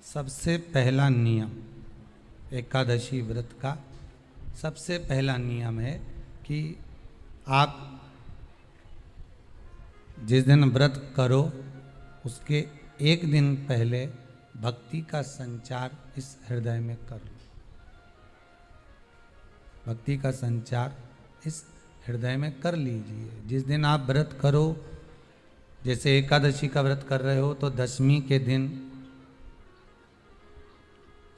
सबसे पहला नियम एकादशी व्रत का सबसे पहला नियम है कि आप जिस दिन व्रत करो उसके एक दिन पहले भक्ति का संचार इस हृदय में कर लो। भक्ति का संचार इस हृदय में कर लीजिए। जिस दिन आप व्रत करो, जैसे एकादशी का व्रत कर रहे हो तो दशमी के दिन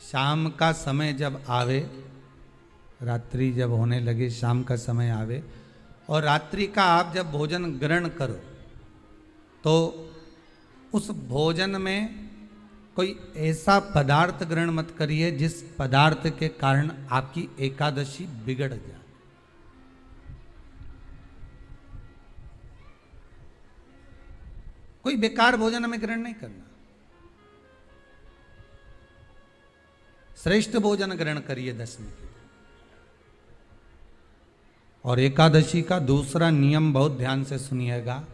शाम का समय जब आवे, रात्रि जब होने लगे, शाम का समय आवे और रात्रि का आप जब भोजन ग्रहण करो तो उस भोजन में कोई ऐसा पदार्थ ग्रहण मत करिए जिस पदार्थ के कारण आपकी एकादशी बिगड़ जाए। कोई बेकार भोजन में ग्रहण नहीं करना, श्रेष्ठ भोजन ग्रहण करिए दशमी के दिन। और एकादशी का दूसरा नियम बहुत ध्यान से सुनिएगा।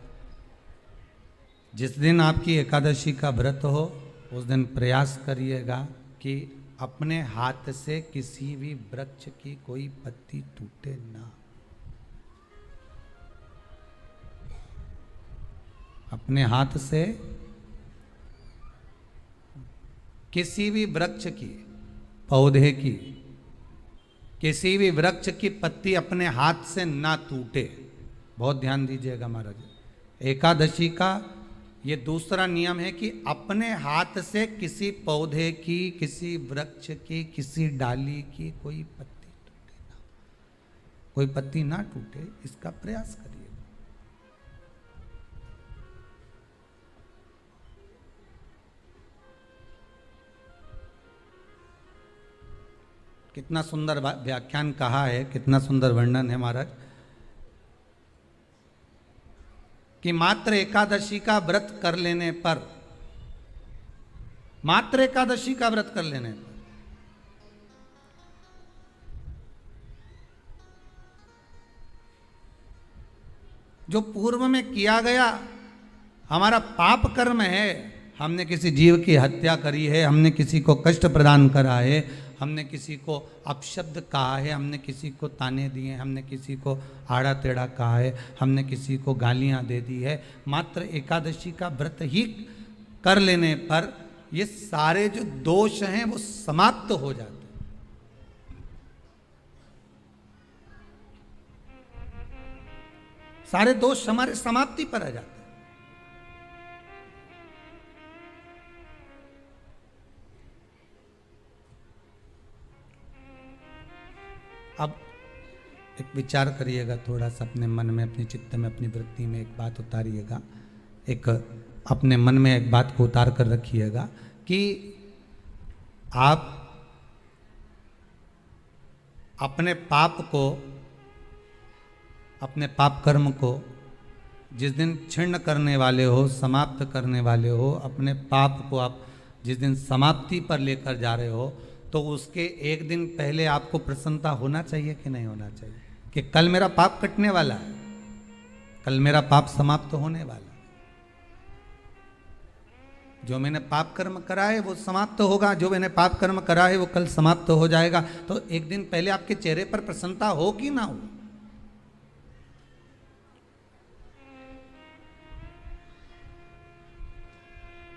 जिस दिन आपकी एकादशी का व्रत हो उस दिन प्रयास करिएगा कि अपने हाथ से किसी भी वृक्ष की कोई पत्ती टूटे ना। अपने हाथ से किसी भी वृक्ष की, पौधे की, किसी भी वृक्ष की पत्ती अपने हाथ से ना टूटे। बहुत ध्यान दीजिएगा महाराज। एकादशी का ये दूसरा नियम है कि अपने हाथ से किसी पौधे की, किसी वृक्ष की, किसी डाली की कोई पत्ती टूटे ना, कोई पत्ती ना टूटे, इसका प्रयास करिए। कितना सुंदर व्याख्यान कहा है, कितना सुंदर वर्णन है महाराज कि मात्र एकादशी का व्रत कर लेने पर, मात्र एकादशी का व्रत कर लेने पर जो पूर्व में किया गया हमारा पाप कर्म है, हमने किसी जीव की हत्या करी है, हमने किसी को कष्ट प्रदान करा है, हमने किसी को अपशब्द कहा है, हमने किसी को ताने दिए, हमने किसी को आड़ा टेढ़ा कहा है, हमने किसी को गालियां दे दी है, मात्र एकादशी का व्रत ही कर लेने पर ये सारे जो दोष हैं वो समाप्त हो जाते हैं। सारे दोष हमारे समाप्ति पर आ जाते हैं। अब एक विचार करिएगा थोड़ा सा अपने मन में, अपने चित्त में, अपनी वृत्ति में एक बात उतारिएगा। एक अपने मन में एक बात को उतार कर रखिएगा कि आप अपने पाप को, अपने पाप कर्म को जिस दिन क्षीण करने वाले हो, समाप्त करने वाले हो, अपने पाप को आप जिस दिन समाप्ति पर लेकर जा रहे हो तो उसके एक दिन पहले आपको प्रसन्नता होना चाहिए कि नहीं होना चाहिए कि कल मेरा पाप कटने वाला है, कल मेरा पाप समाप्त होने वाला है। जो मैंने पाप कर्म करा है वो समाप्त होगा, जो मैंने पाप कर्म करा है वो कल समाप्त हो जाएगा। तो एक दिन पहले आपके चेहरे पर प्रसन्नता हो कि ना हो।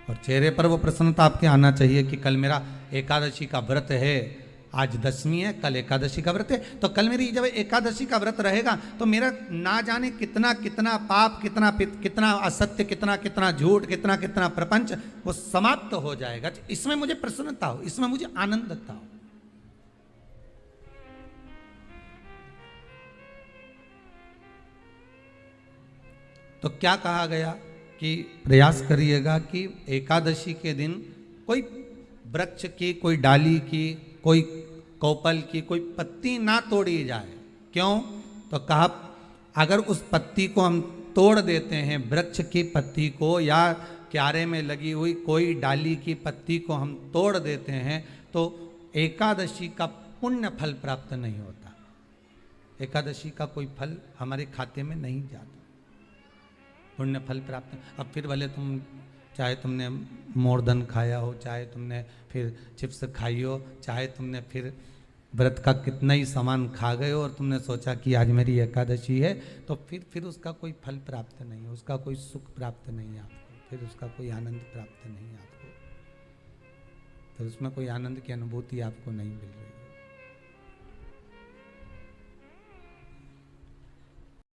और चेहरे पर वो प्रसन्नता आपके आना चाहिए कि कल मेरा एकादशी का व्रत है, आज दशमी है, कल एकादशी का व्रत है, तो कल मेरी जब एकादशी का व्रत रहेगा तो मेरा ना जाने कितना कितना पाप, कितना असत्य, कितना झूठ, कितना प्रपंच वो समाप्त हो जाएगा। इसमें मुझे प्रसन्नता हो, इसमें मुझे आनंदता हो। तो क्या कहा गया कि प्रयास करिएगा कि एकादशी के दिन कोई वृक्ष की, कोई डाली की, कोई कोपल की कोई पत्ती ना तोड़ी जाए। क्यों? तो कहा अगर उस पत्ती को हम तोड़ देते हैं, वृक्ष की पत्ती को या क्यारे में लगी हुई कोई डाली की पत्ती को हम तोड़ देते हैं तो एकादशी का पुण्य फल प्राप्त नहीं होता। एकादशी का कोई फल हमारे खाते में नहीं जाता, पुण्य फल प्राप्त। अब फिर भले तुम चाहे तुमने मोरधन खाया हो, चाहे तुमने फिर चिप्स खाई हो, चाहे तुमने फिर व्रत का कितना ही सामान खा गए हो और तुमने सोचा कि आज मेरी एकादशी है, तो फिर उसका कोई फल प्राप्त नहीं है, उसका कोई सुख प्राप्त नहीं है आपको, फिर उसका कोई आनंद प्राप्त नहीं है आपको, फिर उसमें कोई आनंद की अनुभूति आपको नहीं मिल रही।